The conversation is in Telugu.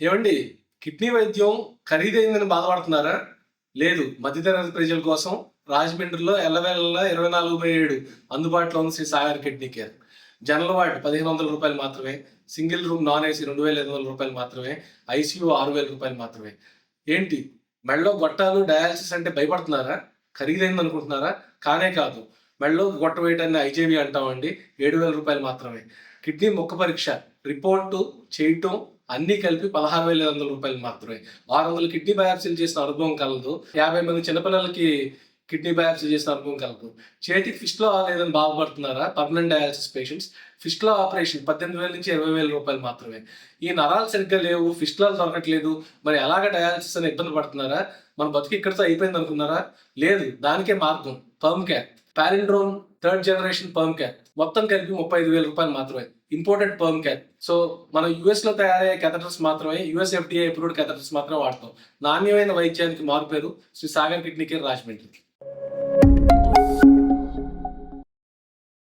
ఏవండి, కిడ్నీ వైద్యం ఖరీదైందని బాధపడుతున్నారా? లేదు. మధ్యతరగతి ప్రజల కోసం రాజమండ్రిలో ఎల్లవేళలా 24/7 అందుబాటులో ఉంది Sri Sagar kidney care. General ward రూ. 1,500 మాత్రమే. సింగిల్ రూమ్ నాన్ ఏసీ రూ. 2,500 మాత్రమే. ఐసీయూ రూ. 6,000 మాత్రమే. ఏంటి, మెడలో గొట్టాలు డయాలసిస్ అంటే భయపడుతున్నారా? ఖరీదైంది అనుకుంటున్నారా? కానే కాదు. మెడలో గొట్ట వేయటాన్ని ఐజేవి అంటామండి. రూ. 7,000 మాత్రమే. కిడ్నీ ముక్క పరీక్ష రిపోర్టు చేయటం అన్నీ కలిపి రూ. 16,500 మాత్రమే. 600 కిడ్నీ బయాప్సీలు చేసిన అనుభవం కలదు. 50 మంది చిన్నపిల్లలకి కిడ్నీ బయాప్సీ చేసిన అనుభవం కలదు. చేతికి ఫిస్టులా లేదని బాధపడుతున్నారా? Permanent dialysis patients fistula operation 18,000 నుంచి 20,000 మాత్రమే. ఈ నరాలు సరిగ్గా లేవు, ఫిస్టులాలు దొరకట్లేదు, మరి ఎలాగ డయాలసిస్ అని ఇబ్బంది పడుతున్నారా? మన బతుకు ఇక్కడితో అయిపోయింది అనుకున్నారా? లేదు, దానికే మార్గం perm care. Palindrome 3rd generation perm care. మొత్తం కలిపి రూ. 35,000 మాత్రమే. Imported perm care. సో మనం యూఎస్ లో తయారయ్యే కెథటర్స్ మాత్రమే, యూఎస్ FDA అప్రూవ్డ్ కెథటర్స్ మాత్రమే వాడతాం. నాణ్యమైన వైద్యానికి మారుపేరు శ్రీ సాగర్ కిడ్నీ కేర్ రాజమండ్రి.